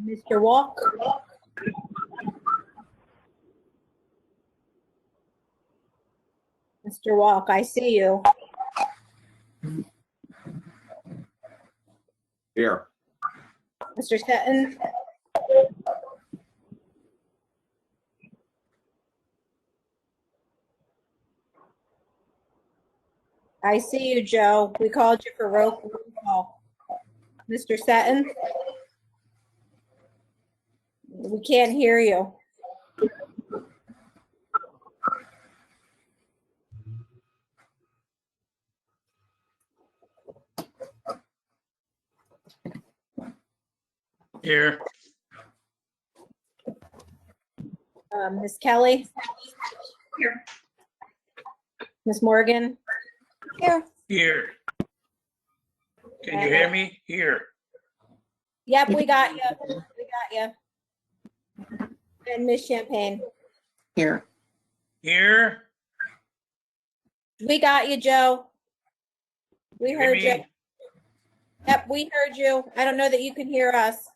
Mr. Walk? Mr. Walk, I see you. Here. Mr. Stetton? I see you, Joe. We called you for roll call. Mr. Stetton? We can't hear you. Here. Ms. Kelly? Here. Ms. Morgan? Here. Here. Can you hear me? Here. Yep, we got you. We got you. And Ms. Champagne? Here. Here. We got you, Joe. We Hear heard me? you. Yep, we heard you. I don't know that you can hear us.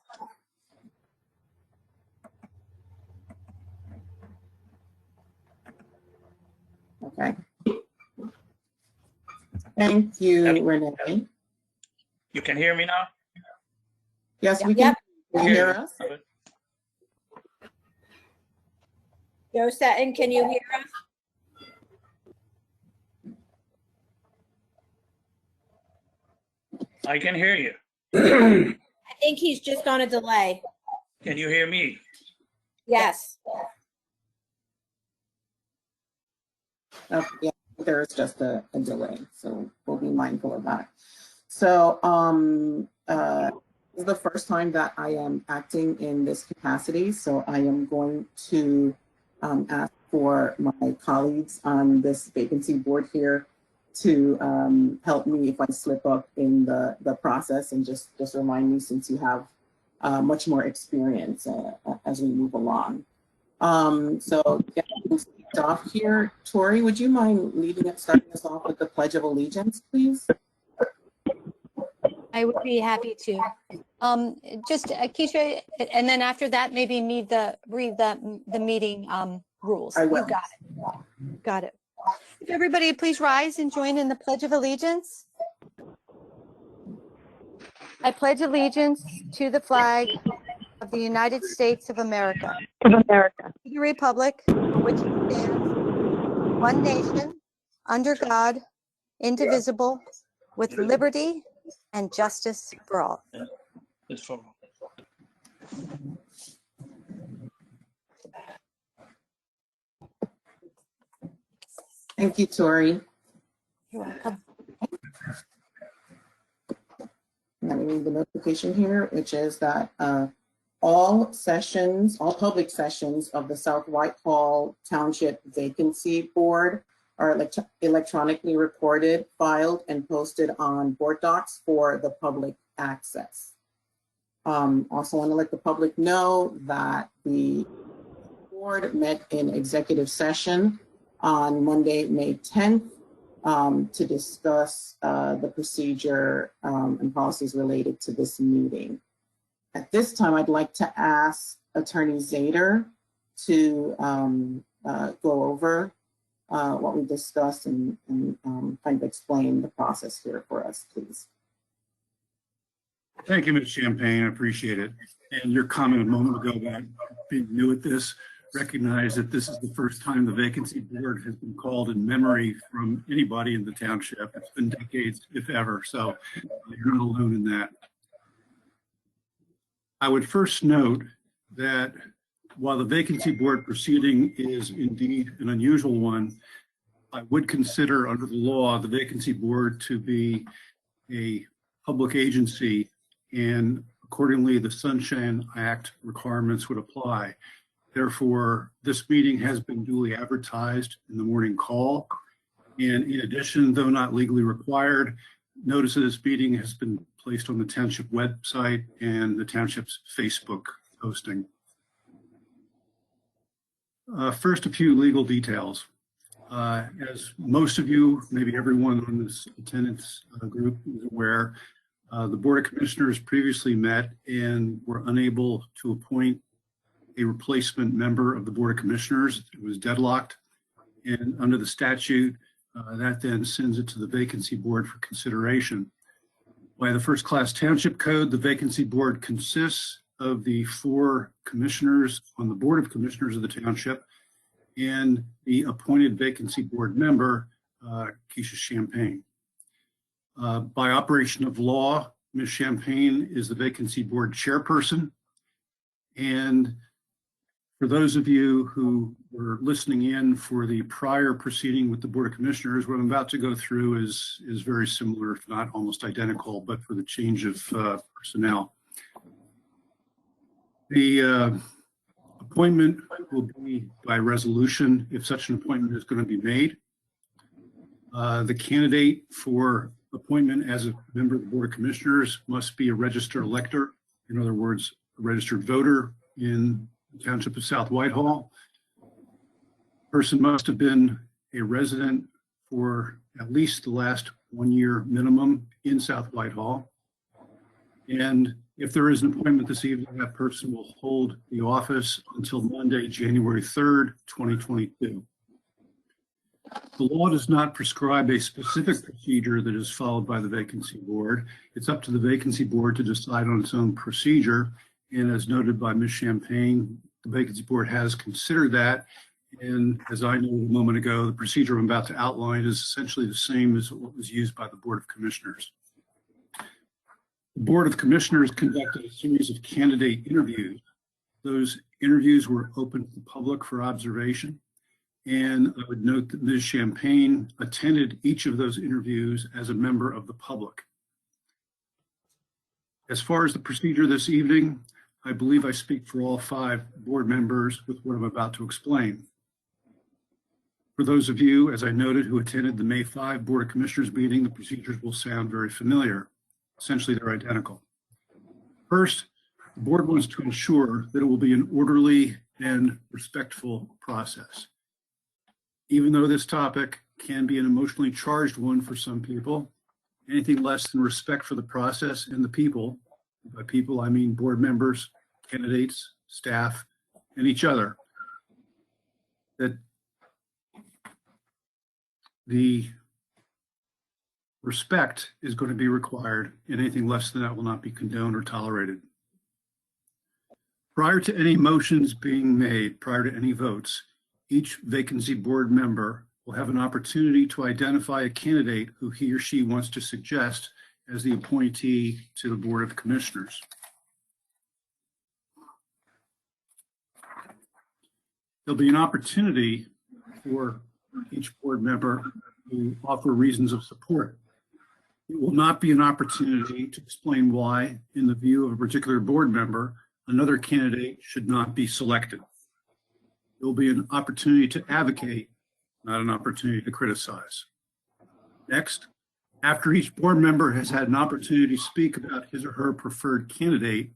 Okay. Thank you, Renee. You can hear me now? Yes, we Yep. can. Can you hear us? Joe Stetton, can you hear us? I can hear you. I think he's just on a delay. Can you hear me? Yes. Yeah, there's just a delay, so we'll be mindful of that. So this is the first time that I am acting in this capacity, so I am going to ask for my colleagues on this vacancy board here to help me if I slip up in the process, and just remind me, since you have much more experience as we move along. So getting off here, Tori, would you mind starting us off with the Pledge of Allegiance, please? I would be happy to. Just Keisha, and then after that, maybe read the meeting rules. I will. You got it. Got it. If everybody please rise and join in the Pledge of Allegiance. I pledge allegiance to the flag of the United States of America. To the republic for which it stands, one nation, under God, indivisible, with liberty and justice for all. It's for Thank you, Tori. You're welcome. Let me read the notification here, which is that all public sessions of the South Whitehall Township Vacancy Board are electronically recorded, filed, and posted on board docs for the public access. Also want to let the public know that the board met in executive session on Monday, May 10th, to discuss the procedure and policies related to this meeting. At this time, I'd like to ask Attorney Zader to go over what we discussed and kind of explain the process here for us, please. Thank you, Ms. Champagne. I appreciate it. And your comment a moment ago about being new at this, recognize that this is the first time the vacancy board has been called in memory from anybody in the township. It's been decades, if ever, so you're not alone in that. I would first note that while the vacancy board proceeding is indeed an unusual one, I would consider under the law the vacancy board to be a public agency, and accordingly the Sunshine Act requirements would apply. Therefore, this meeting has been duly advertised in the morning call. And in addition, though not legally required, notice of this meeting has been placed on the township website and the township's Facebook posting. First, a few legal details. As most of you, maybe everyone on this attendance group is aware, The Board of Commissioners previously met and were unable to appoint a replacement member of the Board of Commissioners. It was deadlocked. And under the statute, that then sends it to the Vacancy Board for consideration. By the First Class Township Code, the Vacancy Board consists of the 4 commissioners on the Board of Commissioners of the Township and the appointed Vacancy Board member, Keisha Champagne. By operation of law, Ms. Champagne is the Vacancy Board chairperson. And for those of you who were listening in for the prior proceeding with the Board of Commissioners, what I'm about to go through is very similar, if not almost identical, but for the change of personnel. The appointment will be by resolution if such an appointment is going to be made. The candidate for appointment as a member of the Board of Commissioners must be a registered elector, in other words, a registered voter in the Township of South Whitehall. Person must have been a resident for at least the last 1 year minimum in South Whitehall. And if there is an appointment this evening, that person will hold the office until Monday, January 3rd, 2022. The law does not prescribe a specific procedure that is followed by the Vacancy Board. It's up to the Vacancy Board to decide on its own procedure. And as noted by Ms. Champagne, the Vacancy Board has considered that. And as I noted a moment ago, the procedure I'm about to outline is essentially the same as what was used by the Board of Commissioners. The Board of Commissioners conducted a series of candidate interviews. Those interviews were open to the public for observation. And I would note that Ms. Champagne attended each of those interviews as a member of the public. As far as the procedure this evening, I believe I speak for all 5 board members with what I'm about to explain. For those of you, as I noted, who attended the May 5 Board of Commissioners meeting, the procedures will sound very familiar. Essentially, they're identical. First, the board wants to ensure that it will be an orderly and respectful process. Even though this topic can be an emotionally charged one for some people, anything less than respect for the process and the people, by people I mean board members, candidates, staff, and each other, that the respect is going to be required, and anything less than that will not be condoned or tolerated. Prior to any motions being made, prior to any votes, each Vacancy Board member will have an opportunity to identify a candidate who he or she wants to suggest as the appointee to the Board of Commissioners. There'll be an opportunity for each board member to offer reasons of support. It will not be an opportunity to explain why, in the view of a particular board member, another candidate should not be selected. There will be an opportunity to advocate, not an opportunity to criticize. Next, after each board member has had an opportunity to speak about his or her preferred candidate,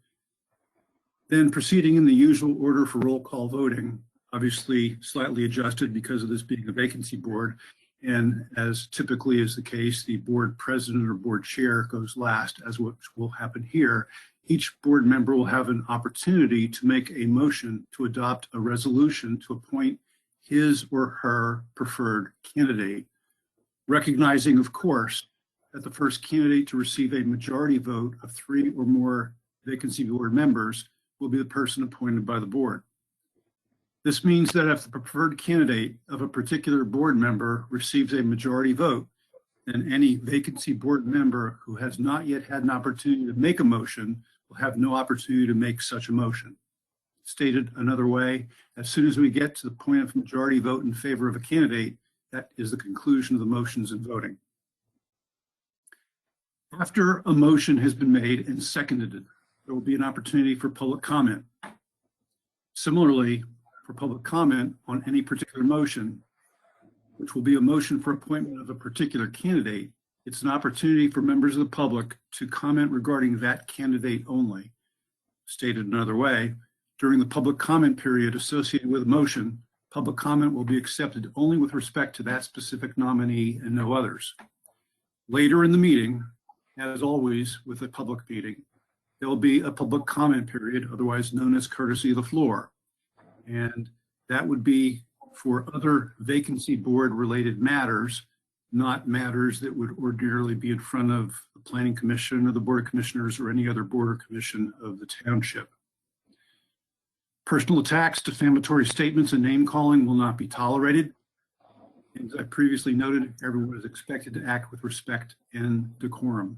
then proceeding in the usual order for roll call voting, obviously slightly adjusted because of this being a vacancy board, and as typically is the case, the board president or board chair goes last, as what will happen here. Each board member will have an opportunity to make a motion to adopt a resolution to appoint his or her preferred candidate, recognizing, of course, that the first candidate to receive a majority vote of 3 or more vacancy board members will be the person appointed by the board. This means that if the preferred candidate of a particular board member receives a majority vote, then any vacancy board member who has not yet had an opportunity to make a motion will have no opportunity to make such a motion. Stated another way, as soon as we get to the point of majority vote in favor of a candidate, that is the conclusion of the motions and voting. After a motion has been made and seconded, there will be an opportunity for public comment. Similarly, for public comment on any particular motion, which will be a motion for appointment of a particular candidate, it's an opportunity for members of the public to comment regarding that candidate only. Stated another way, during the public comment period associated with a motion, public comment will be accepted only with respect to that specific nominee and no others. Later in the meeting, as always with a public meeting, there will be a public comment period, otherwise known as courtesy of the floor. And that would be for other vacancy board related matters, not matters that would ordinarily be in front of the Planning Commission or the Board of Commissioners or any other board or commission of the township. Personal attacks, defamatory statements, and name calling will not be tolerated. As I previously noted, everyone is expected to act with respect and decorum.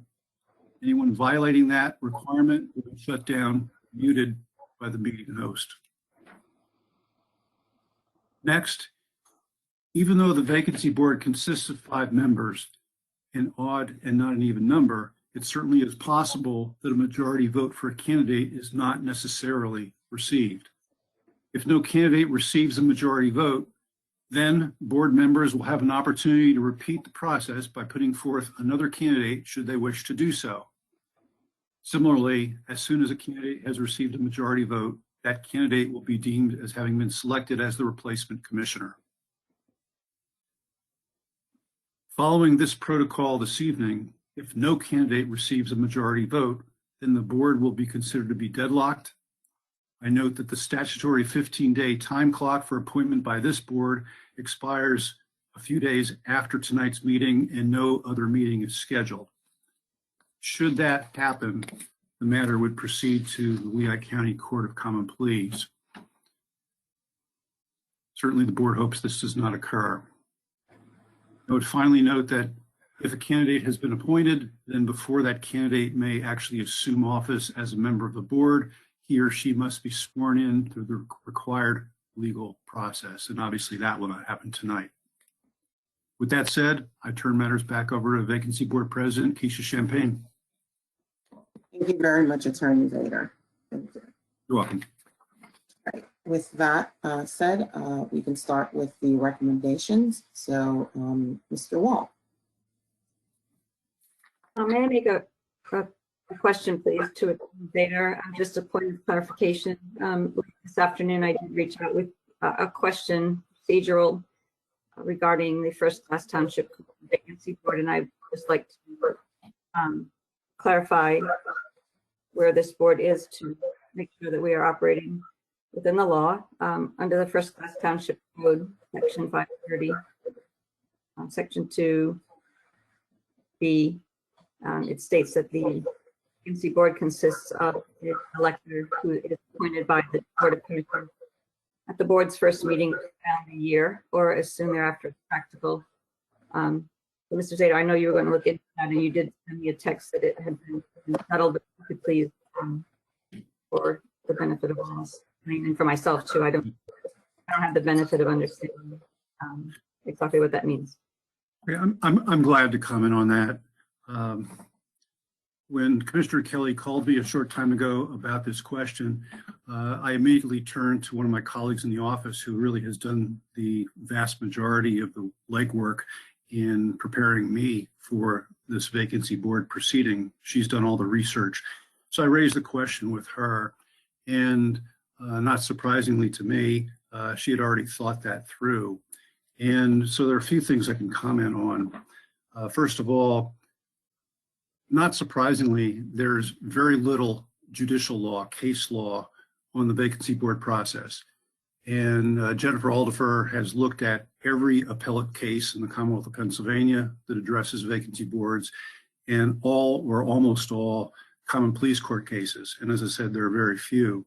Anyone violating that requirement will be shut down, muted by the meeting host. Next, even though the vacancy board consists of 5 members, an odd and not an even number, it certainly is possible that a majority vote for a candidate is not necessarily received. If no candidate receives a majority vote, then board members will have an opportunity to repeat the process by putting forth another candidate should they wish to do so. Similarly, as soon as a candidate has received a majority vote, that candidate will be deemed as having been selected as the replacement commissioner. Following this protocol this evening, if no candidate receives a majority vote, then the board will be considered to be deadlocked. I note that the statutory 15-day time clock for appointment by this board expires a few days after tonight's meeting and no other meeting is scheduled. Should that happen, the matter would proceed to the Lehigh County Court of Common Pleas. Certainly the board hopes this does not occur. I would finally note that if a candidate has been appointed, then before that candidate may actually assume office as a member of the board, he or she must be sworn in through the required legal process. And obviously that will not happen tonight. With that said, I turn matters back over to Vacancy Board President Keisha Champagne. Thank you very much, Attorney Vader. Thank you. You're welcome. All right. With that said, we can start with the recommendations. So, Mr. Wall. May I make a question, please, to Attorney Vader? Just a point of clarification. This afternoon, I did reach out with a question, procedural, regarding the first-class township vacancy board, and I'd just like to clarify where this board is to make sure that we are operating within the law. Under the first-class township code, section 530, section 2B, it states that the vacancy board consists of an elector who is appointed by the Board of Commissioners at the board's first meeting of the calendar year or as soon thereafter as practical. So Mr. Zader, I know you were going to look into that, and you did send me a text that it had been settled, but if you could please, for the benefit of all us, and for myself too, I don't have the benefit of understanding exactly what that means. Okay, I'm glad to comment on that. When Commissioner Kelly called me a short time ago about this question, I immediately turned to one of my colleagues in the office who really has done the vast majority of the legwork in preparing me for this vacancy board proceeding. She's done all the research. So I raised the question with her, and not surprisingly to me, she had already thought that through. And so there are a few things I can comment on. First of all, not surprisingly, there's very little judicial law, case law on the vacancy board process. And Jennifer Aldifer has looked at every appellate case in the Commonwealth of Pennsylvania that addresses vacancy boards, and all or almost all common pleas court cases. And as I said, there are very few.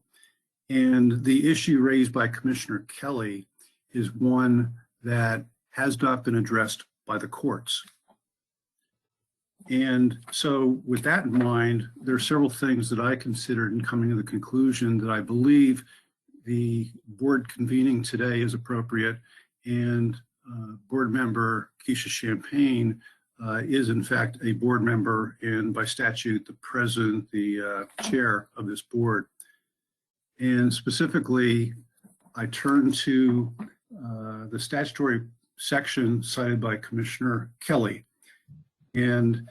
And the issue raised by Commissioner Kelly is one that has not been addressed by the courts. And so with that in mind, there are several things that I considered in coming to the conclusion that I believe the board convening today is appropriate, and board member Keisha Champagne is in fact a board member, and by statute, the president, the chair of this board. And specifically, I turn to the statutory section cited by Commissioner Kelly. And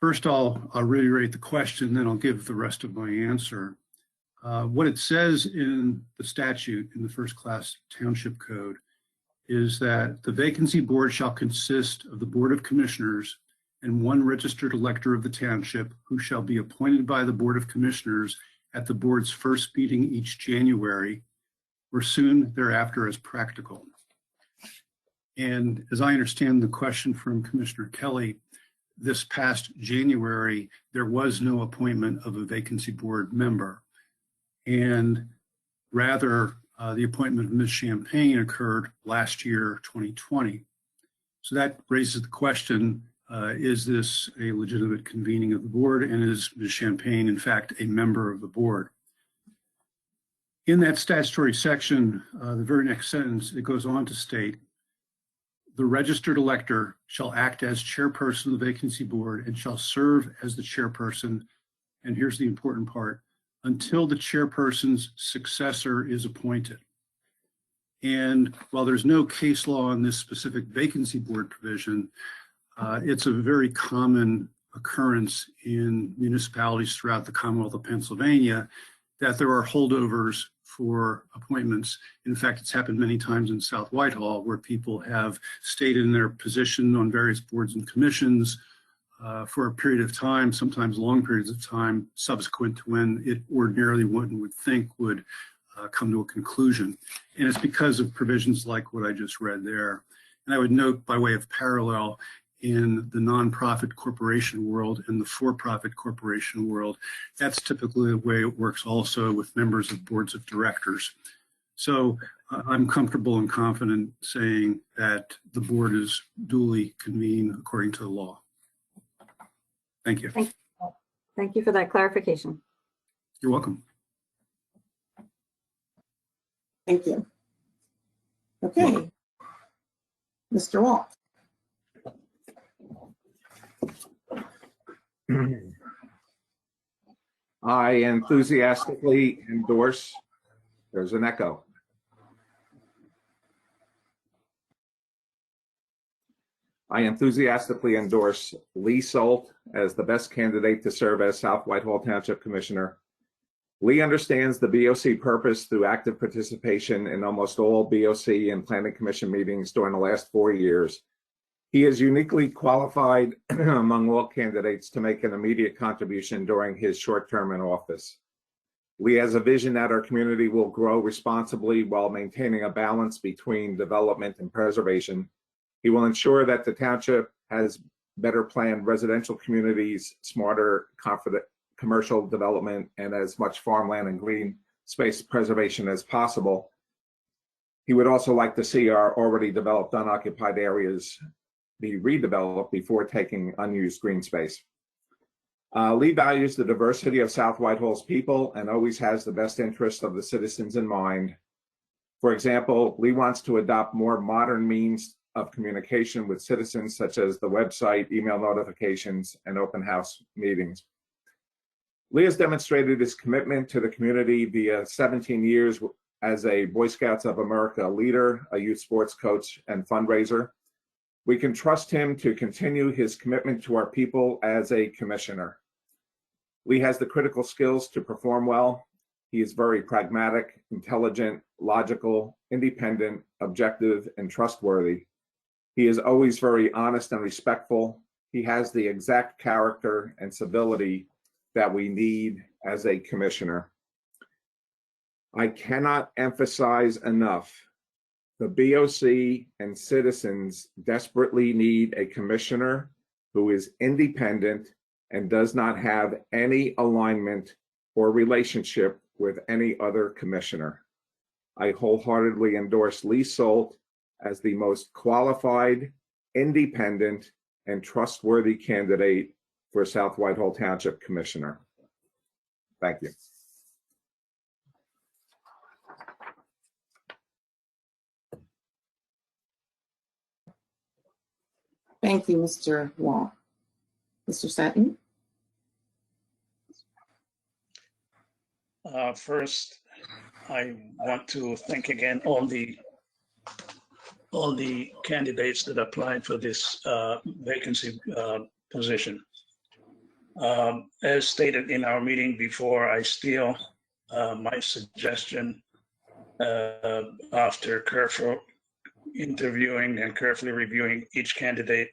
first, I'll reiterate the question, then I'll give the rest of my answer. What it says in the statute in the First Class Township Code is that the vacancy board shall consist of the Board of Commissioners and one registered elector of the township who shall be appointed by the Board of Commissioners at the board's first meeting each January or soon thereafter as practical. And as I understand the question from Commissioner Kelly, this past January, there was no appointment of a vacancy board member. And rather, the appointment of Ms. Champagne occurred last year, 2020. So that raises the question, is this a legitimate convening of the board, and is Ms. Champagne, in fact, a member of the board? In that statutory section, the very next sentence, it goes on to state, the registered elector shall act as chairperson of the vacancy board and shall serve as the chairperson, and here's the important part, until the chairperson's successor is appointed. And while there's no case law on this specific vacancy board provision, it's a very common occurrence in municipalities throughout the Commonwealth of Pennsylvania that there are holdovers for appointments. In fact, it's happened many times in South Whitehall where people have stayed in their position on various boards and commissions for a period of time, sometimes long periods of time, subsequent to when it ordinarily one would think would come to a conclusion. And it's because of provisions like what I just read there. And I would note, by way of parallel, in the nonprofit corporation world and the for-profit corporation world, that's typically the way it works also with members of boards of directors. So I'm comfortable and confident saying that the board is duly convened according to the law. Thank you. Thank you for that clarification. You're welcome. Thank you. Okay. Mr. Walt. I enthusiastically endorse, there's an echo. I enthusiastically endorse Lee Solt as the best candidate to serve as South Whitehall Township Commissioner. Lee understands the BOC purpose through active participation in almost all BOC and Planning Commission meetings during the last 4 years. He is uniquely qualified among all candidates to make an immediate contribution during his short term in office. Lee has a vision that our community will grow responsibly while maintaining a balance between development and preservation. He will ensure that the township has better planned residential communities, smarter, confident commercial development, and as much farmland and green space preservation as possible. He would also like to see our already developed unoccupied areas be redeveloped before taking unused green space. Lee values the diversity of South Whitehall's people and always has the best interest of the citizens in mind. For example, Lee wants to adopt more modern means of communication with citizens, such as the website, email notifications, and open house meetings. Lee has demonstrated his commitment to the community via 17 years as a Boy Scouts of America leader, a youth sports coach, and fundraiser. We can trust him to continue his commitment to our people as a commissioner. Lee has the critical skills to perform well. He is very pragmatic, intelligent, logical, independent, objective, and trustworthy. He is always very honest and respectful. He has the exact character and civility that we need as a commissioner. I cannot emphasize enough, the BOC and citizens desperately need a commissioner who is independent and does not have any alignment or relationship with any other commissioner. I wholeheartedly endorse Lee Solt as the most qualified, independent, and trustworthy candidate for South Whitehall Township Commissioner. Thank you. Thank you, Mr. Wall. Mr. Satin? First, I want to thank again all the candidates that applied for this vacancy position. As stated in our meeting before, I steal my suggestion after careful interviewing and carefully reviewing each candidate.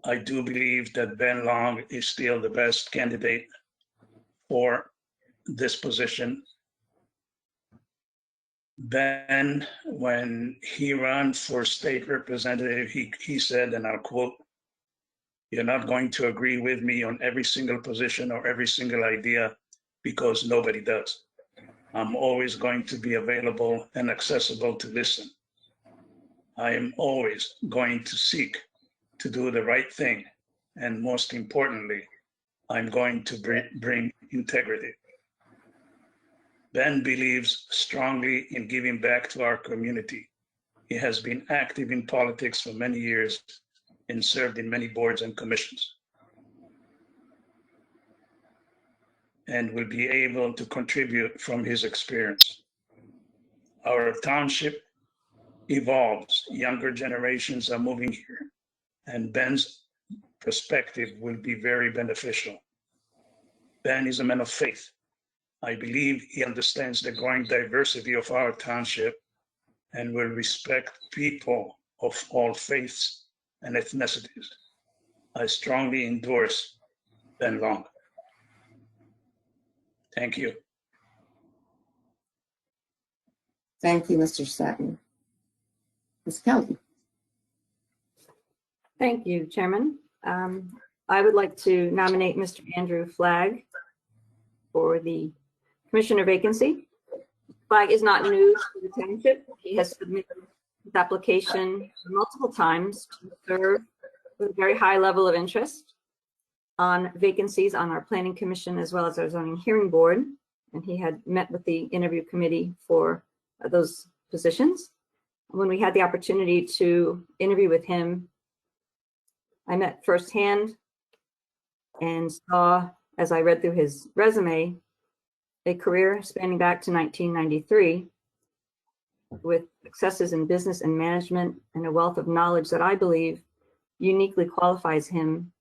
I do believe that Ben Long is still the best candidate for this position. Ben, when he ran for state representative, he said, and I'll quote, "You're not going to agree with me on every single position or every single idea because nobody does. I'm always going to be available and accessible to listen. I am always going to seek to do the right thing. And most importantly, I'm going to bring integrity." Ben believes strongly in giving back to our community. He has been active in politics for many years and served in many boards and commissions, and will be able to contribute from his experience. Our township evolves. Younger generations are moving here, and Ben's perspective will be very beneficial. Ben is a man of faith. I believe he understands the growing diversity of our township and will respect people of all faiths and ethnicities. I strongly endorse Ben Long. Thank you. Thank you, Mr. Staton. Ms. Kelly. Thank you, Chairman. I would like to nominate Mr. Andrew Flagg for the Commissioner vacancy. Flagg is not new to the township. He has submitted his application multiple times to serve with a very high level of interest on vacancies on our Planning Commission as well as our Zoning Hearing Board. And he had met with the interview committee for those positions. When we had the opportunity to interview with him, I met firsthand and saw, as I read through his resume, a career spanning back to 1993 with successes in business and management and a wealth of knowledge that I believe uniquely qualifies him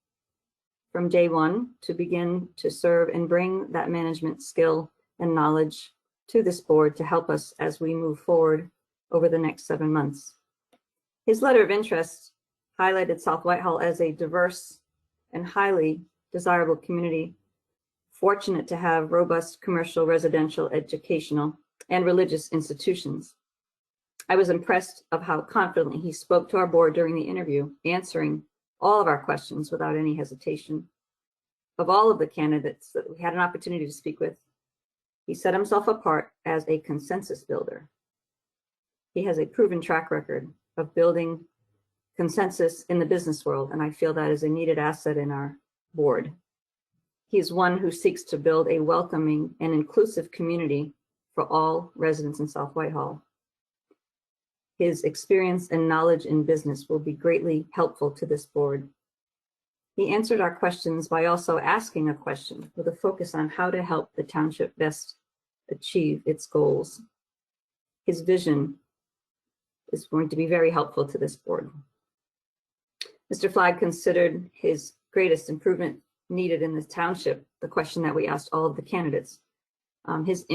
from day one to begin to serve and bring that management skill and knowledge to this board to help us as we move forward over the next 7 months. His letter of interest highlighted South Whitehall as a diverse and highly desirable community, fortunate to have robust commercial, residential, educational, and religious institutions. I was impressed of how confidently he spoke to our board during the interview, answering all of our questions without any hesitation. Of all of the candidates that we had an opportunity to speak with, he set himself apart as a consensus builder. He has a proven track record of building consensus in the business world, and I feel that is a needed asset in our board. He is one who seeks to build a welcoming and inclusive community for all residents in South Whitehall. His experience and knowledge in business will be greatly helpful to this board. He answered our questions by also asking a question with a focus on how to help the township best achieve its goals. His vision is going to be very helpful to this board. Mr. Flagg considered his greatest improvement needed in this township, the question that we asked all of the candidates. His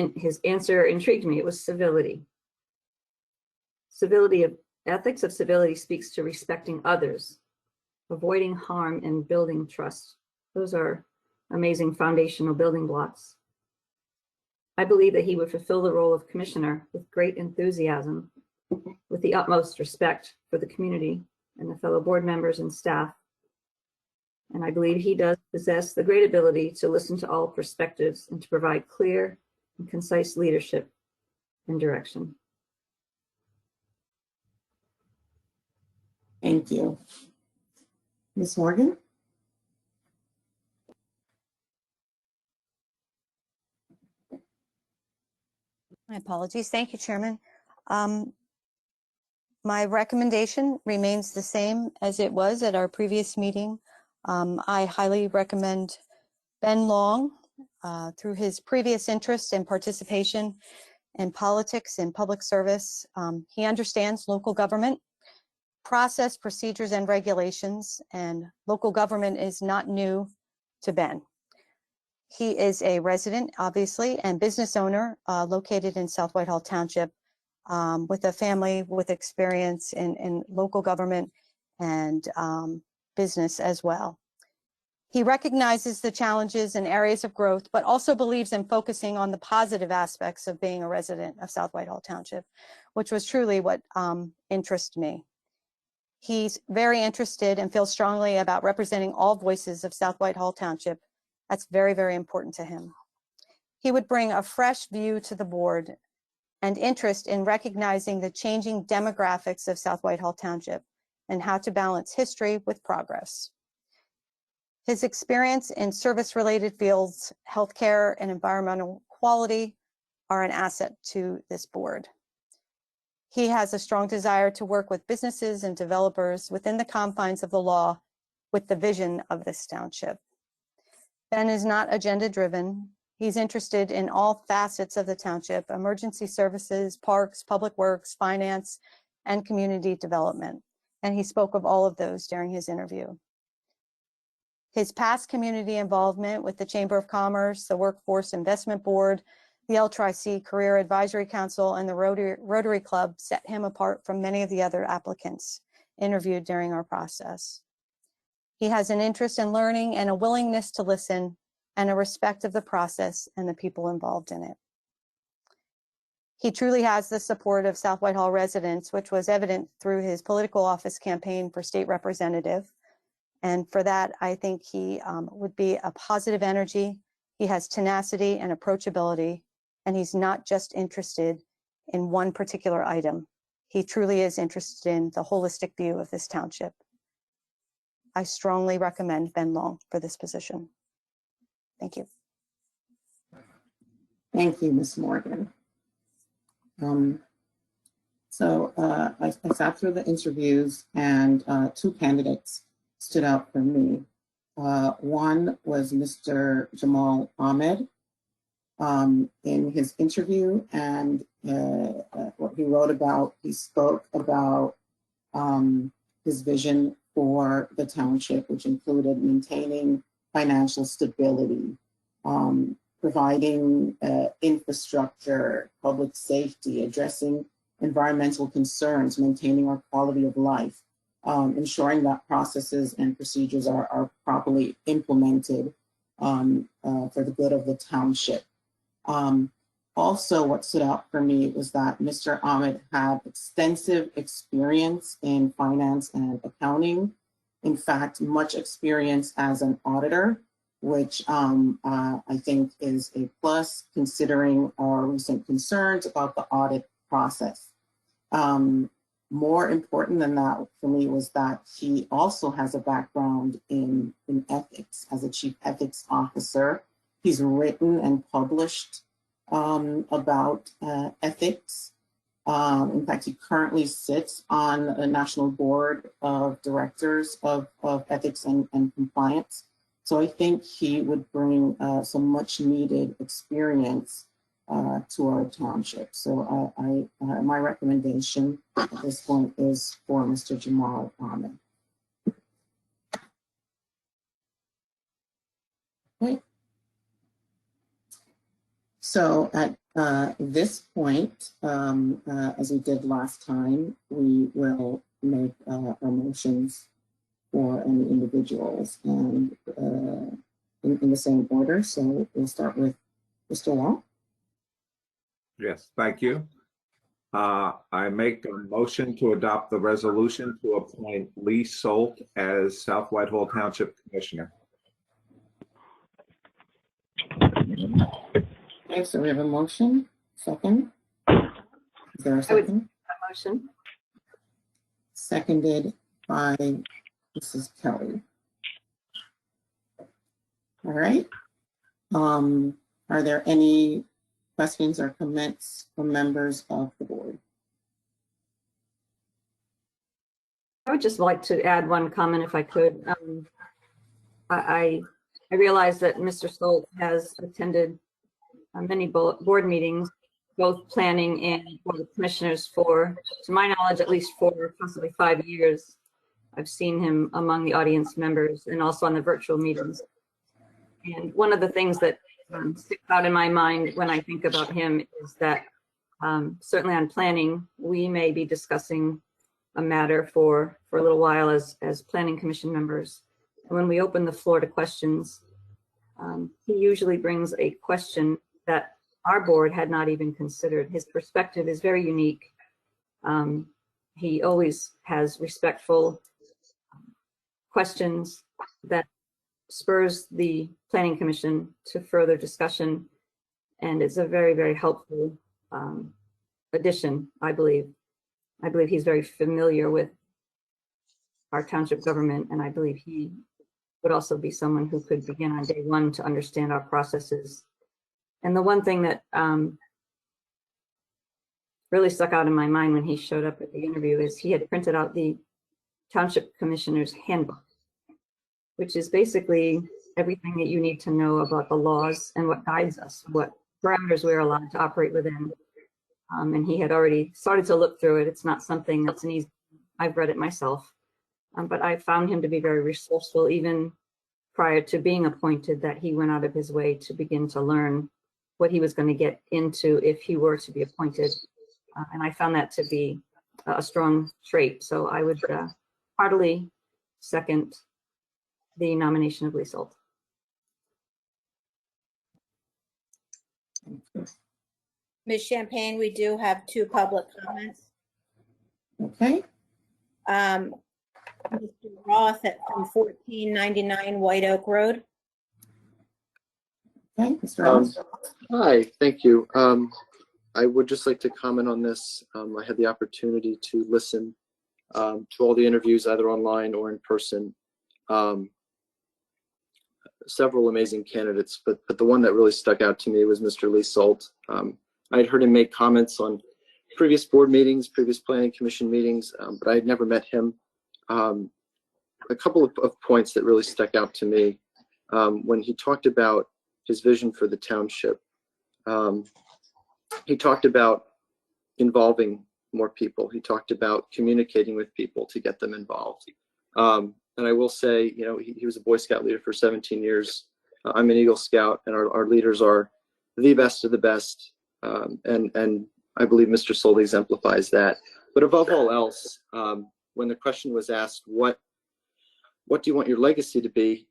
answer intrigued me. It was civility. Ethics of civility speaks to respecting others, avoiding harm, and building trust. Those are amazing foundational building blocks. I believe that he would fulfill the role of commissioner with great enthusiasm, with the utmost respect for the community and the fellow board members and staff. And I believe he does possess the great ability to listen to all perspectives and to provide clear and concise leadership and direction. Thank you. Ms. Morgan? My apologies. Thank you, Chairman. My recommendation remains the same as it was at our previous meeting. I highly recommend Ben Long through his previous interest and participation in politics and public service. He understands local government process, procedures, and regulations, and local government is not new to Ben. He is a resident, obviously, and business owner located in South Whitehall Township with a family with experience in local government and business as well. He recognizes the challenges and areas of growth, but also believes in focusing on the positive aspects of being a resident of South Whitehall Township, which was truly what interested me. He's very interested and feels strongly about representing all voices of South Whitehall Township. That's very, very important to him. He would bring a fresh view to the board and interest in recognizing the changing demographics of South Whitehall Township and how to balance history with progress. His experience in service-related fields, healthcare, and environmental quality are an asset to this board. He has a strong desire to work with businesses and developers within the confines of the law with the vision of this township. Ben is not agenda-driven. He's interested in all facets of the township: emergency services, parks, public works, finance, and community development. And he spoke of all of those during his interview. His past community involvement with the Chamber of Commerce, the Workforce Investment Board, the LTRIC Career Advisory Council, and the Rotary Club set him apart from many of the other applicants interviewed during our process. He has an interest in learning and a willingness to listen and a respect of the process and the people involved in it. He truly has the support of South Whitehall residents, which was evident through his political office campaign for state representative. And for that, I think he would be a positive energy. He has tenacity and approachability, and he's not just interested in one particular item. He truly is interested in the holistic view of this township. I strongly recommend Ben Long for this position. Thank you. Thank you, Ms. Morgan. I sat through the interviews, and two candidates stood out for me. One was Mr. Jamal Ahmed. In his interview and what he wrote about, he spoke about his vision for the township, which included maintaining financial stability, providing infrastructure, public safety, addressing environmental concerns, maintaining our quality of life, ensuring that processes and procedures are properly implemented for the good of the township. Also, what stood out for me was that Mr. Ahmed had extensive experience in finance and accounting. In fact, much experience as an auditor, which I think is a plus considering our recent concerns about the audit process. More important than that for me was that he also has a background in ethics as a chief ethics officer. He's written and published about ethics. In fact, he currently sits on a national board of directors of ethics and compliance. So I think he would bring some much needed experience to our township. So my recommendation at this point is for Mr. Jamal Ahmed. Okay. So at this point, as we did last time, we will make our motions for any individuals and in the same order. So we'll start with Mr. Long. Yes, thank you. I make a motion to adopt the resolution to appoint Lee Solt as South Whitehall Township Commissioner. Okay, so we have a motion. Second. Is there a second? Motion. Seconded by Mrs. Kelly. All right. Are there any questions or comments from members of the board? I would just like to add one comment if I could. I realize that Mr. Stolt has attended many board meetings, both planning and board of commissioners for, to my knowledge, at least 4 or possibly 5 years. I've seen him among the audience members and also on the virtual meetings. And one of the things that sticks out in my mind when I think about him is that certainly on planning, we may be discussing a matter for a little while as planning commission members. And when we open the floor to questions, he usually brings a question that our board had not even considered. His perspective is very unique. He always has respectful questions that spurs the planning commission to further discussion. And it's a very, very helpful addition, I believe. I believe he's very familiar with our township government, and I believe he would also be someone who could begin on day one to understand our processes. And the one thing that really stuck out in my mind when he showed up at the interview is he had printed out the Township Commissioner's Handbook, which is basically everything that you need to know about the laws and what guides us, what parameters we're allowed to operate within. And he had already started to look through it. It's not something that's an easy, I've read it myself, but I found him to be very resourceful, even prior to being appointed, that he went out of his way to begin to learn what he was going to get into if he were to be appointed. And I found that to be a strong trait. So I would heartily second the nomination of Lee Solt. Ms. Champagne, we do have 2 public comments. Okay, Mr. Roth from 1499 White Oak Road. okay, Mr. Ross. Hi, thank you. I would just like to comment on this. I had the opportunity to listen to all the interviews, either online or in person. Several amazing candidates, but the one that really stuck out to me was Mr. Lee Solt. I had heard him make comments on previous board meetings, previous planning commission meetings, but I had never met him. A couple of points that really stuck out to me when he talked about his vision for the township. He talked about involving more people. He talked about communicating with people to get them involved. And I will say, you know, he was a Boy Scout leader for 17 years. I'm an Eagle Scout, and our leaders are the best of the best. And I believe Mr. Solt exemplifies that. But above all else, when the question was asked, what do you want your legacy to be?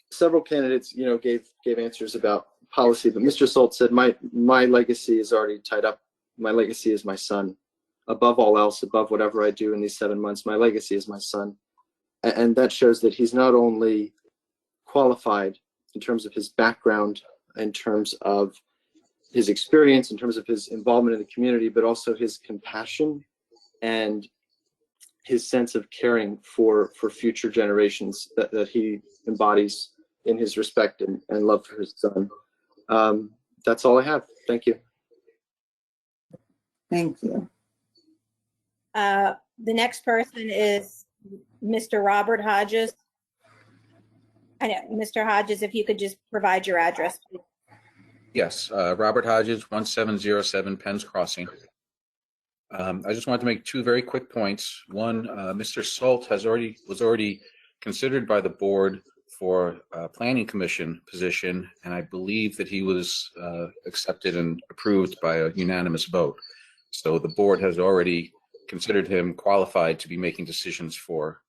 Several candidates, you know, gave answers about policy, but Mr. Solt said, my legacy is already tied up. My legacy is my son. Above all else, above whatever I do in these 7 months, my legacy is my son. And that shows that he's not only qualified in terms of his background, in terms of his experience, in terms of his involvement in the community, but also his compassion and his sense of caring for future generations that he embodies in his respect and love for his son. That's all I have. Thank you. Thank you. The next person is Mr. Robert Hodges. I know, Mr. Hodges, if you could just provide your address, please. Yes, Robert Hodges, 1707 Penn's Crossing. I just wanted to make 2 very quick points. One, Mr. Solt was already considered by the board for a planning commission position, and I believe that he was accepted and approved by a unanimous vote. So the board has already considered him qualified to be making decisions for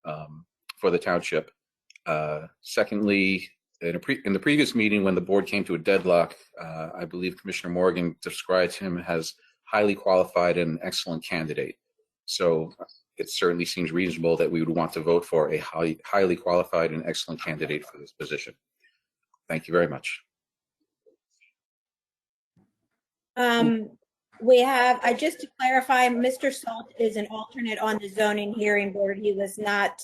the township. Secondly, in the previous meeting, when the board came to a deadlock, I believe Commissioner Morgan described him as highly qualified and excellent candidate. So it certainly seems reasonable that we would want to vote for a highly qualified and excellent candidate for this position. Thank you very much. We have, just to clarify, Mr. Solt is an alternate on the zoning hearing board. He was not,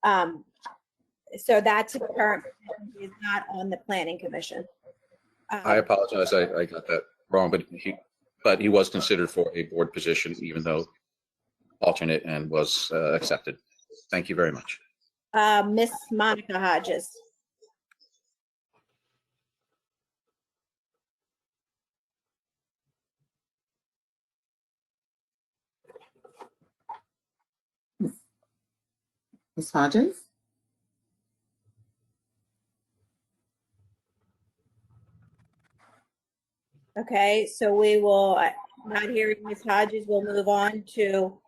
so that's a current, he is not on the planning commission. I apologize, I got that wrong, but he was considered for a board position, even though alternate, and was accepted. Thank you very much. Miss Monica Hodges. Ms. Hodges? Okay, so we will, Not hearing Ms. Hodges, we'll move on to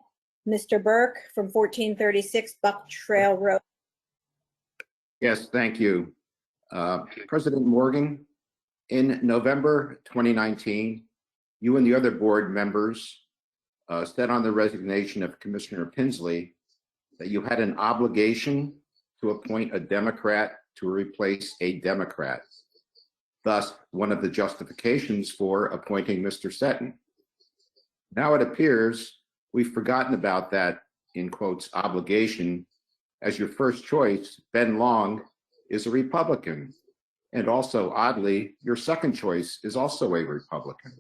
Mr. Burke from 1436 Buck Trail Road. Yes, thank you. President Morgan, in November 2019, you and the other board members said on the resignation of Commissioner Pinsley that you had an obligation to appoint a Democrat to replace a Democrat. Thus, one of the justifications for appointing Mr. Seton. Now it appears we've forgotten about that, in quotes, obligation, as your first choice, Ben Long, is a Republican. And also, oddly, your second choice is also a Republican.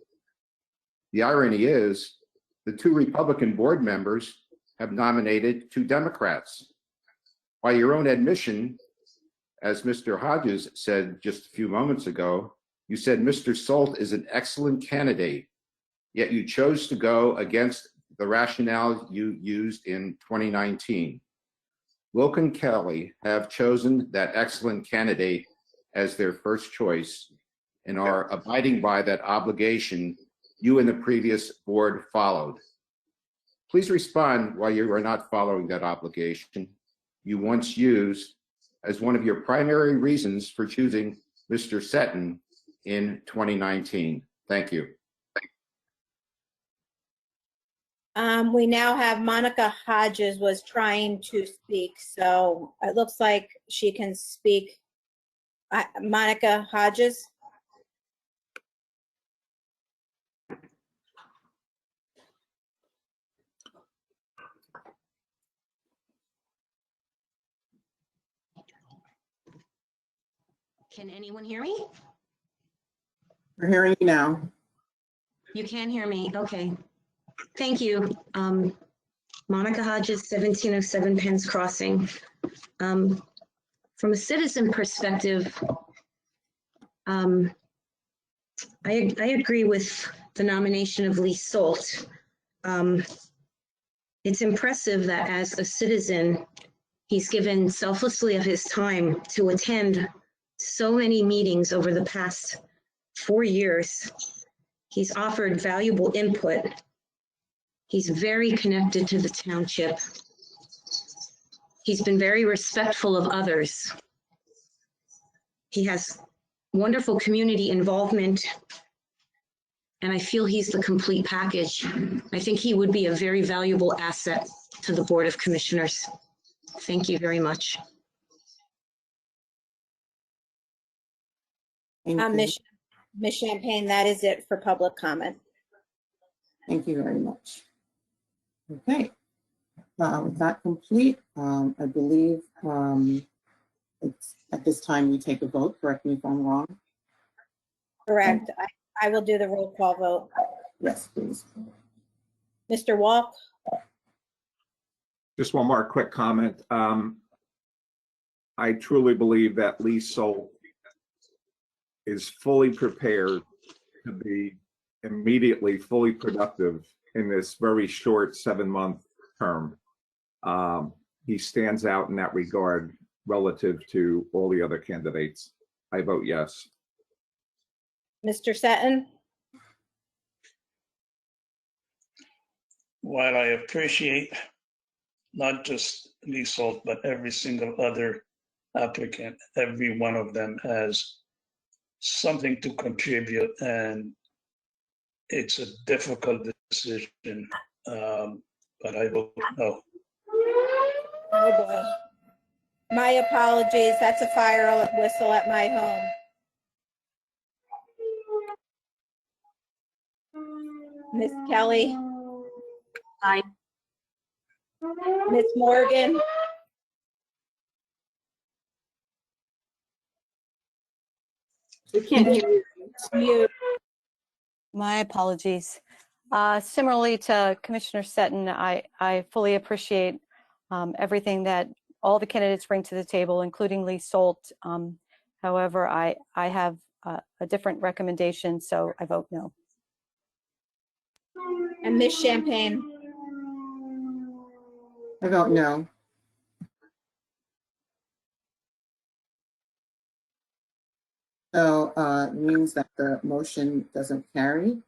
The irony is the two Republican board members have nominated two Democrats. By your own admission, as Mr. Hodges said just a few moments ago, you said Mr. Solt is an excellent candidate, yet you chose to go against the rationale you used in 2019. Wilk and Kelly have chosen that excellent candidate as their first choice and are abiding by that obligation you and the previous board followed. Please respond why you are not following that obligation you once used as one of your primary reasons for choosing Mr. Seton in 2019. Thank you. We now have Monica Hodges was trying to speak, so it looks like she can speak. Monica Hodges. Can anyone hear me? We're hearing you now. You can hear me. Okay. Thank you. Monica Hodges, 1707 Penn's Crossing. From a citizen perspective, I agree with the nomination of Lee Solt. It's impressive that as a citizen, he's given selflessly of his time to attend so many meetings over the past 4 years. He's offered valuable input. He's very connected to the township. He's been very respectful of others. He has wonderful community involvement, and I feel he's the complete package. I think he would be a very valuable asset to the Board of Commissioners. Thank you very much. Ms. Champagne, that is it for public comment. Thank you very much. Okay, with that complete, I believe it's at this time we take a vote. Correct me if I'm wrong. Correct. I will do the roll call vote. Yes, please. Mr. Walk. Just one more quick comment. I truly believe that Lee Solt is fully prepared to be immediately fully productive in this very short 7-month term. He stands out in that regard relative to all the other candidates. I vote yes. Mr. Seton. While I appreciate not just Lee Solt, but every single other applicant, every one of them has something to contribute, and it's a difficult decision, but I vote no. Oh boy. My apologies. That's a fire whistle at my home. Miss Kelly. Aye. Miss Morgan. We can't hear you. Mute. My apologies. Similarly to Commissioner Seton, I fully appreciate everything that all the candidates bring to the table, including Lee Solt. However, I have a different recommendation, so I vote no. And Miss Champagne. I vote no. So it means that the motion doesn't carry.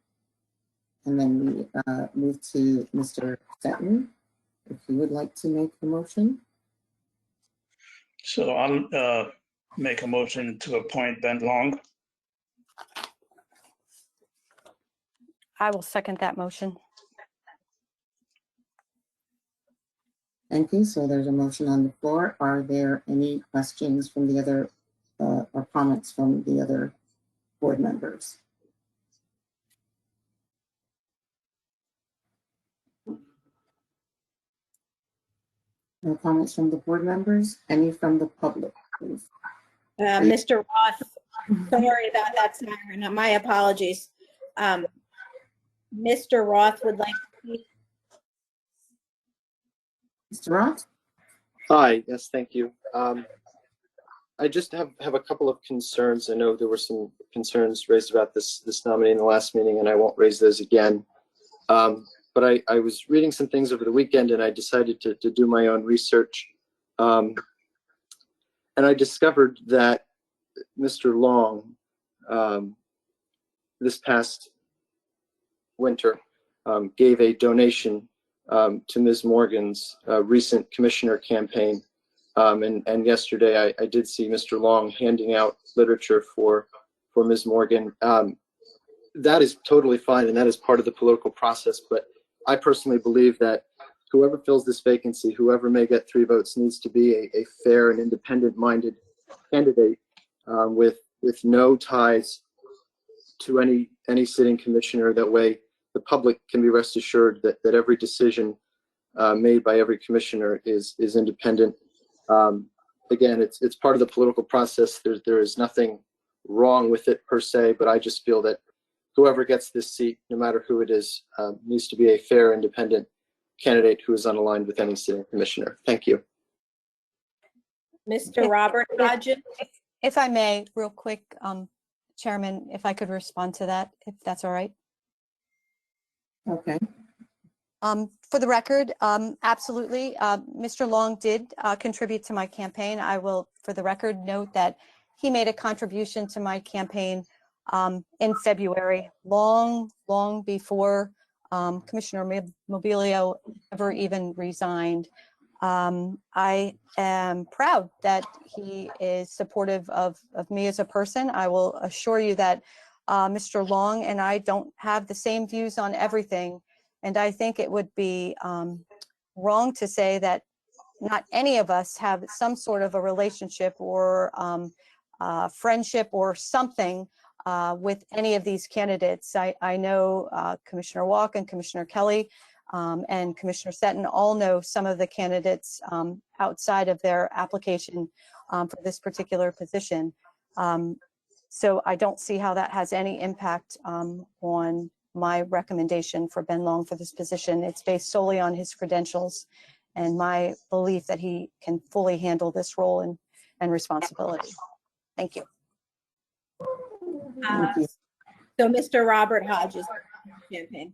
And then we move to Mr. Seton, if you would like to make the motion. So I'll make a motion to appoint Ben Long. I will second that motion. Thank you. So there's a motion on the floor. Are there any questions from the other or comments from the other board members? No comments from the board members? Any from the public, please? Mr. Roth, sorry about that, siren. My apologies. Mr. Roth would like to speak. Mr. Roth? Hi, yes, thank you. I just have a couple of concerns. I know there were some concerns raised about this nominee in the last meeting, and I won't raise those again. But I was reading some things over the weekend, and I decided to do my own research. And I discovered that Mr. Long, this past winter, gave a donation to Ms. Morgan's recent commissioner campaign. And yesterday I did see Mr. Long handing out literature for Ms. Morgan. That is totally fine, and that is part of the political process. But I personally believe that whoever fills this vacancy, whoever may get 3 votes, needs to be a fair and independent-minded candidate with no ties to any sitting commissioner. That way, the public can be rest assured that every decision made by every commissioner is independent. Again, it's part of the political process. There is nothing wrong with it per se, but I just feel that whoever gets this seat, no matter who it is, needs to be a fair, independent candidate who is unaligned with any sitting commissioner. Thank you. Mr. Robert Hodges. If I may, real quick, Chairman, if I could respond to that, if that's all right. Okay. For the record, absolutely. Mr. Long did contribute to my campaign. I will, for the record, note that he made a contribution to my campaign in February, long before Commissioner Mobilio ever even resigned. I am proud that he is supportive of me as a person. I will assure you that Mr. Long and I don't have the same views on everything. And I think it would be wrong to say that not any of us have some sort of a relationship or friendship or something with any of these candidates. I know Commissioner Walk and Commissioner Kelly and Commissioner Seton all know some of the candidates outside of their application for this particular position. So I don't see how that has any impact on my recommendation for Ben Long for this position. It's based solely on his credentials and my belief that he can fully handle this role and responsibility. Thank you. So Mr. Robert Hodges, campaign.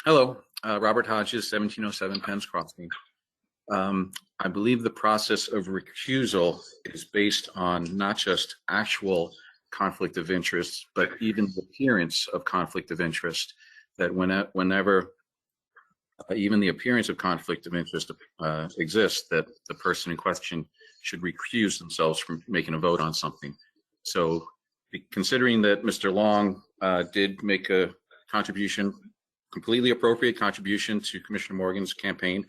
Hello, Robert Hodges, 1707 Penn's Crossing. I believe the process of recusal is based on not just actual conflict of interest, but even the appearance of conflict of interest, that whenever even the appearance of conflict of interest exists, that the person in question should recuse themselves from making a vote on something. So considering that Mr. Long did make a contribution, completely appropriate contribution to Commissioner Morgan's campaign,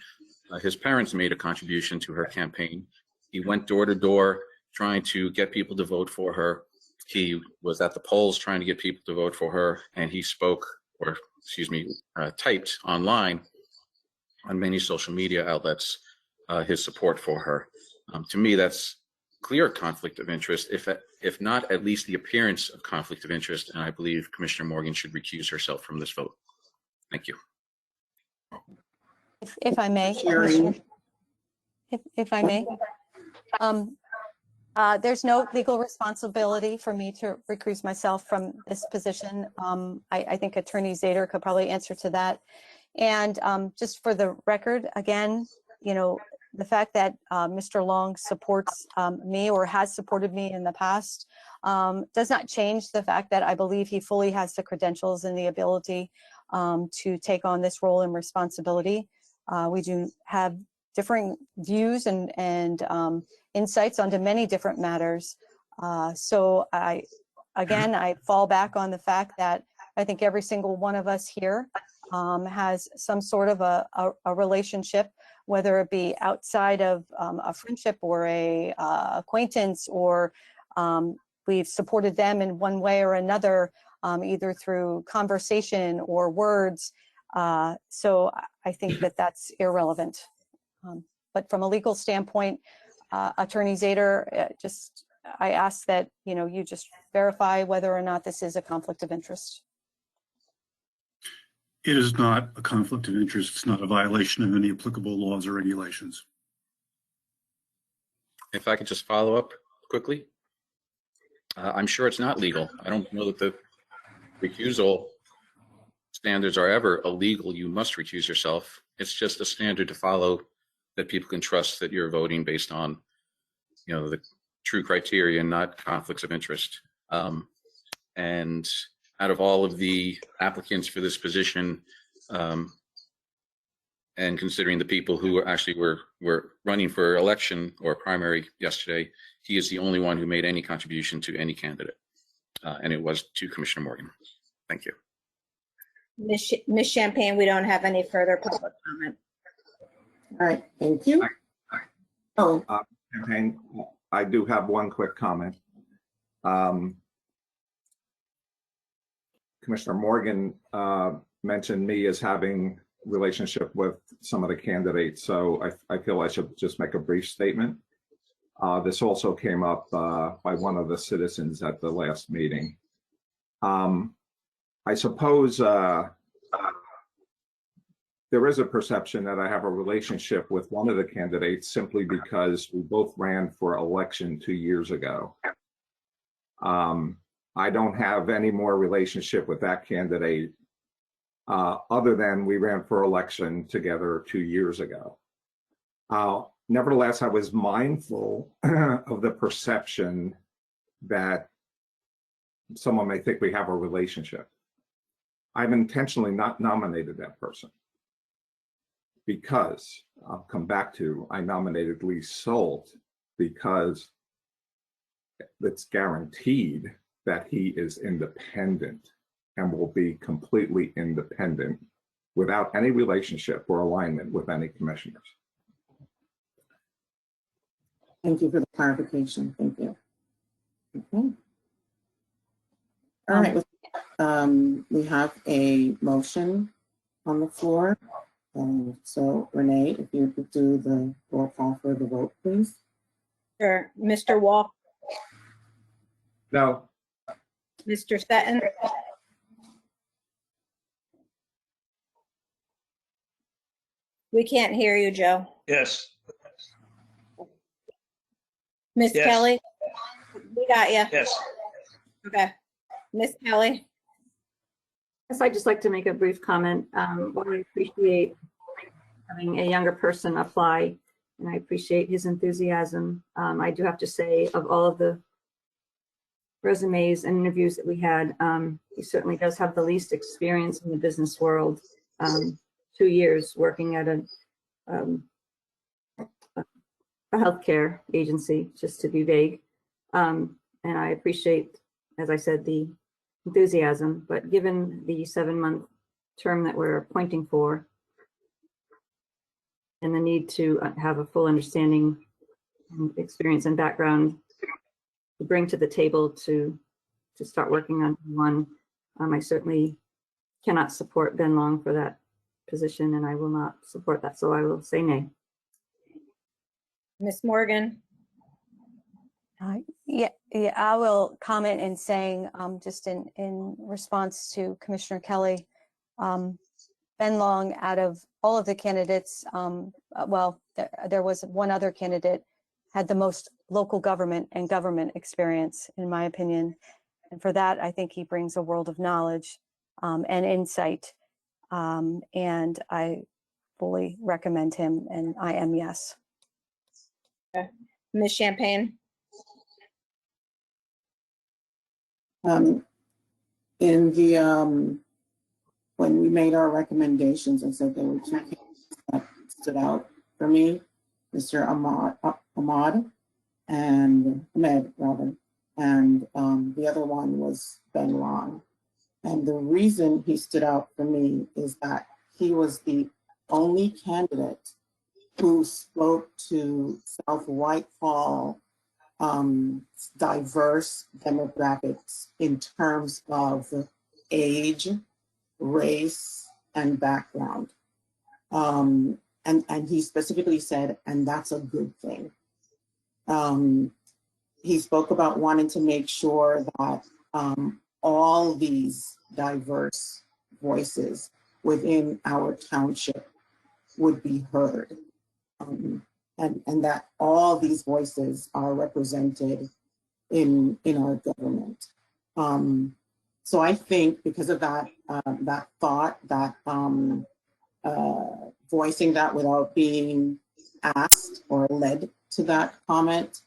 his parents made a contribution to her campaign. He went door to door trying to get people to vote for her. He was at the polls trying to get people to vote for her, and he spoke, or excuse me, typed online on many social media outlets his support for her. To me, that's clear conflict of interest, if not at least the appearance of conflict of interest, and I believe Commissioner Morgan should recuse herself from this vote. Thank you. If I may, Commissioner, if I may, there's no legal responsibility for me to recuse myself from this position. I think Attorney Zader could probably answer to that. And just for the record, again, you know, the fact that Mr. Long supports me or has supported me in the past does not change the fact that I believe he fully has the credentials and the ability to take on this role and responsibility. We do have differing views and insights onto many different matters. So I fall back on the fact that I think every single one of us here has some sort of a relationship, whether it be outside of a friendship or a acquaintance, or we've supported them in one way or another, either through conversation or words. So I think that that's irrelevant. But from a legal standpoint, Attorney Zader, I ask that you just verify whether or not this is a conflict of interest. It is not a conflict of interest. It's not a violation of any applicable laws or regulations. If I could just follow up quickly. I'm sure it's not legal. I don't know that the recusal standards are ever illegal. You must recuse yourself. It's just a standard to follow that people can trust that you're voting based on, the true criteria and not conflicts of interest. And out of all of the applicants for this position, and considering the people who actually were running for election or primary yesterday, he is the only one who made any contribution to any candidate, and it was to Commissioner Morgan. Thank you. Ms. Champagne, we don't have any further public comment. All right, thank you. Oh, Campaign, I do have one quick comment. Commissioner Morgan mentioned me as having relationship with some of the candidates, so I feel I should just make a brief statement. This also came up by one of the citizens at the last meeting. I suppose there is a perception that I have a relationship with one of the candidates simply because we both ran for election 2 years ago. I don't have any more relationship with that candidate other than we ran for election together 2 years ago. Nevertheless, I was mindful of the perception that someone may think we have a relationship. I've intentionally not nominated that person because I'll come back to, I nominated Lee Solt because it's guaranteed that he is independent and will be completely independent without any relationship or alignment with any commissioners. thank you for the clarification. Thank you. Okay. All right, we have a motion on the floor. So Renee, if you could do the roll call for the vote, please. Sure. Mr. Walk, No. Mr. Stetton, we can't hear you, Joe. Yes. Miss Yes. Kelly, we got you. Yes. Okay. Miss Kelly, Yes, I'd just like to make a brief comment. While I appreciate having a younger person apply, and I appreciate his enthusiasm, I do have to say, of all of the resumes and interviews that we had, he certainly does have the least experience in the business world. 2 years working at a healthcare agency, just to be vague. And I appreciate, as I said, the enthusiasm, but given the 7-month term that we're appointing for and the need to have a full understanding and experience and background to bring to the table to start working on one, I certainly cannot support Ben Long for that position, and I will not support that, so I will say nay. Miss Morgan, Yeah, I will comment in saying, just in response to Commissioner Kelly, Ben Long, out of all of the candidates, well, there was one other candidate, had the most local government and government experience, in my opinion. And for that, I think he brings a world of knowledge and insight. And I fully recommend him, and I am yes. Ms. Champagne? In the, when we made our recommendations, I said there were two cases that stood out for me, Mr. Ahmed, and the other one was Ben Long. And the reason he stood out for me is that he was the only candidate who spoke to South Whitehall diverse demographics in terms of age, race, and background. And he specifically said, and that's a good thing. He spoke about wanting to make sure that all these diverse voices within our township would be heard. And that all these voices are represented in our government. So I think because of that, that thought, that voicing that without being asked or led to that comment,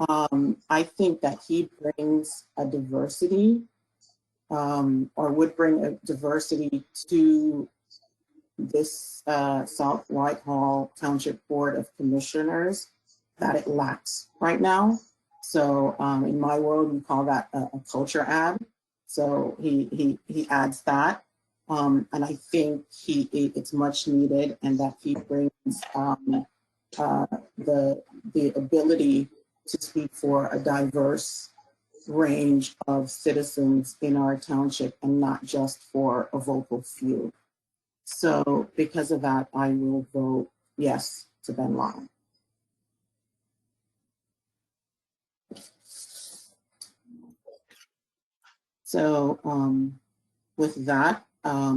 I think that he brings a diversity or would bring a diversity to this South Whitehall Township Board of Commissioners that it lacks right now. So in my world, we call that a culture add. So he adds that. And I think it's much needed, and that he brings the ability to speak for a diverse range of citizens in our township and not just for a vocal few. So because of that, I will vote yes to Ben Long. So with that, I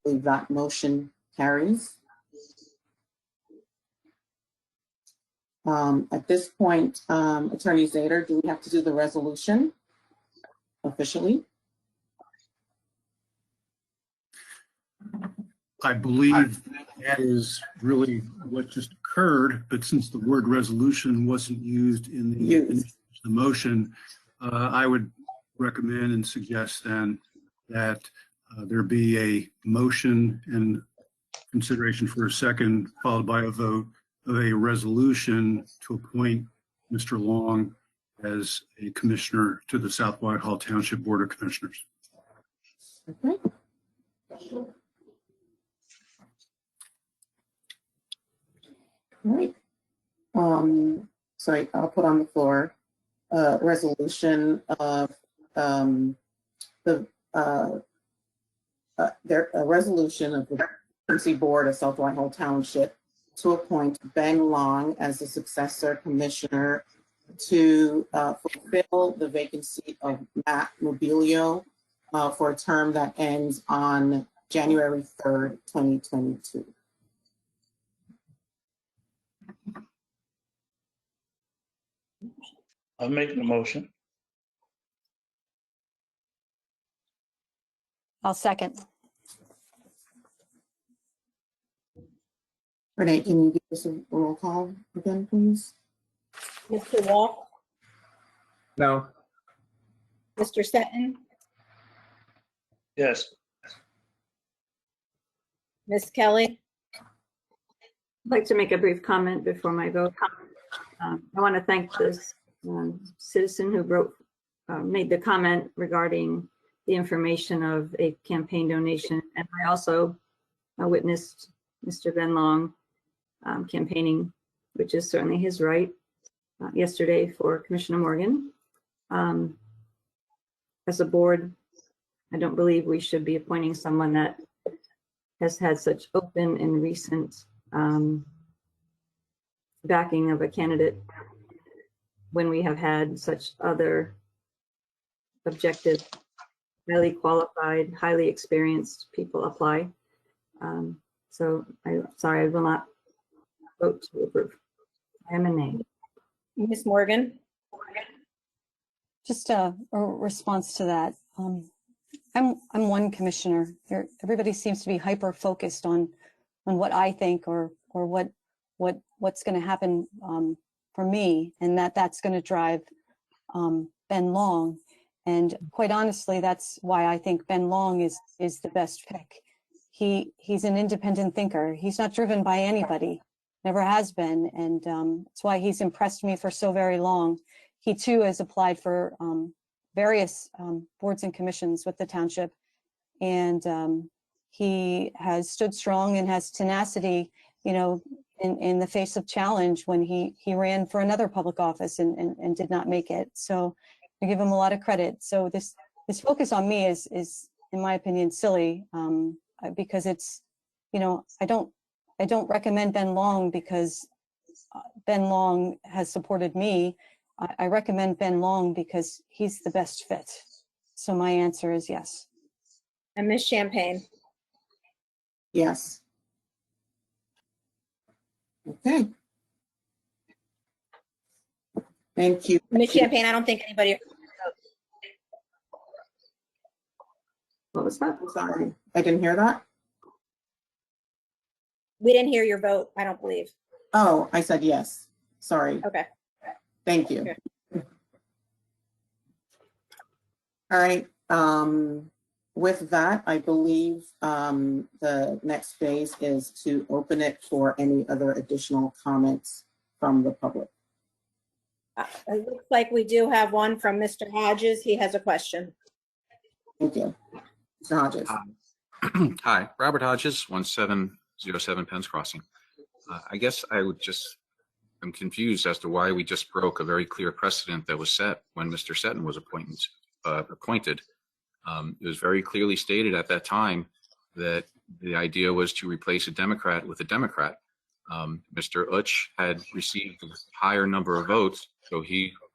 believe that motion carries. At this point, Attorney Zader, do we have to do the resolution officially? I believe that is really what just occurred, but since the word resolution wasn't used in the motion, I would recommend and suggest then that there be a motion and consideration for a second, followed by a vote of a resolution to appoint Mr. Long as a commissioner to the South Whitehall Township Board of Commissioners. Okay. All right. Sorry, I'll put on the floor resolution of a resolution of the Vacancy Board of South Whitehall Township to appoint Ben Long as the successor commissioner to fulfill the vacancy of Matt Mobilio for a term that ends on January 3rd, 2022. I'll make the motion. I'll second. Renee, can you give us a roll call again, please? Mr. Wall? No. Mr. Seton? Yes. Ms. Kelly? I'd like to make a brief comment before my vote. I want to thank this citizen who made the comment regarding the information of a campaign donation. And I also witnessed Mr. Ben Long campaigning, which is certainly his right, yesterday for Commissioner Morgan. As a board, I don't believe we should be appointing someone that has had such open and recent backing of a candidate when we have had such other objective, highly qualified, highly experienced people apply. So I'm sorry, I will not vote to approve. I am a nay. Ms. Morgan? Just a response to that. I'm one commissioner. Everybody seems to be hyper focused on what I think or what what's going to happen for me, and that's going to drive Ben Long. And quite honestly, that's why I think Ben Long is the best pick. He's an independent thinker. He's not driven by anybody, never has been, and that's why he's impressed me for so very long. He too has applied for various boards and commissions with the township, and he has stood strong and has tenacity, you know, in the face of challenge when he ran for another public office and did not make it. So I give him a lot of credit. So this focus on me is in my opinion silly, because it's, you know, I don't recommend Ben Long because Ben Long has supported me. I recommend Ben Long because he's the best fit. So my answer is yes. And Ms. Champagne. Yes. Okay. Thank you. Ms. Champagne, I don't think anybody. What was that? I'm sorry, I didn't hear that. We didn't hear your vote, I don't believe. Oh, I said yes. Sorry. Okay. Thank you. Okay. All right. With that, I believe the next phase is to open it for any other additional comments from the public. It looks like we do have one from Mr. Hodges. He has a question. Thank you. Mr. Hodges. Hi, Robert Hodges, 1707 Penn's Crossing. I guess I'm confused as to why we just broke a very clear precedent that was set when Mr. Seton was appointed. It was very clearly stated at that time that the idea was to replace a Democrat with a Democrat. Mr. Utsch had received a higher number of votes, so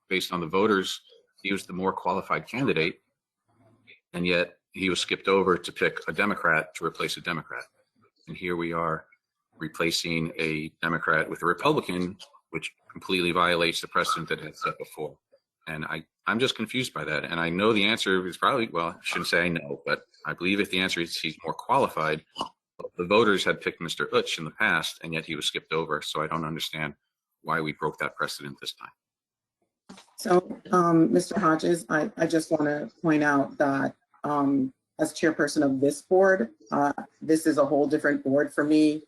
based on the voters, he was the more qualified candidate, and yet he was skipped over to pick a Democrat to replace a Democrat. And here we are replacing a Democrat with a Republican, which completely violates the precedent that had set before. And I'm just confused by that. And I know the answer is probably, well, I shouldn't say I know, but I believe if the answer is he's more qualified, the voters had picked Mr. Utsch in the past, and yet he was skipped over. So I don't understand why we broke that precedent this time. So, Mr. Hodges, I just want to point out that as chairperson of this board, this is a whole different board for me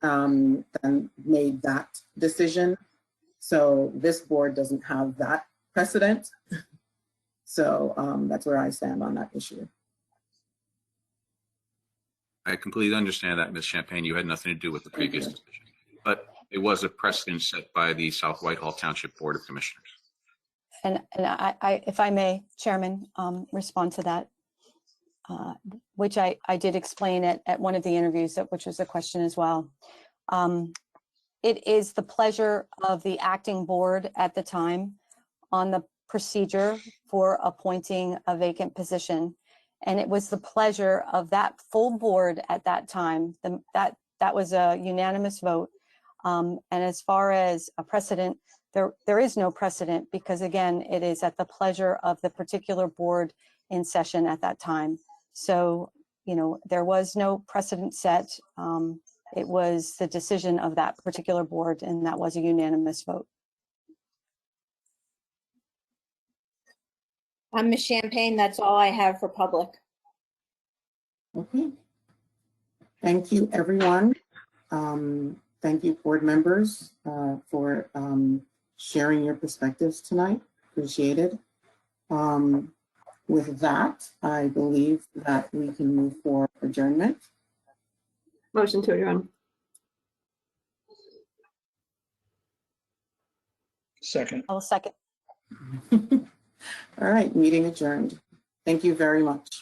than made that decision. So this board doesn't have that precedent. So that's where I stand on that issue. I completely understand that, Ms. Champagne. You had nothing to do with the previous decision, but it was a precedent set by the South Whitehall Township Board of Commissioners. And I, if I may, Chairman, respond to that, which I did explain at one of the interviews, which was a question as well. It is the pleasure of the acting board at the time on the procedure for appointing a vacant position. And it was the pleasure of that full board at that time. That was a unanimous vote. And as far as a precedent, there is no precedent because, again, it is at the pleasure of the particular board in session at that time. So, you know, there was no precedent set. It was the decision of that particular board, and that was a unanimous vote. Ms. Champagne, that's all I have for public. Okay. Thank you, everyone. Thank you, board members, for sharing your perspectives tonight. Appreciated. With that, I believe that we can move for adjournment. Motion to adjourn. Second. I'll second. All right, meeting adjourned. Thank you very much.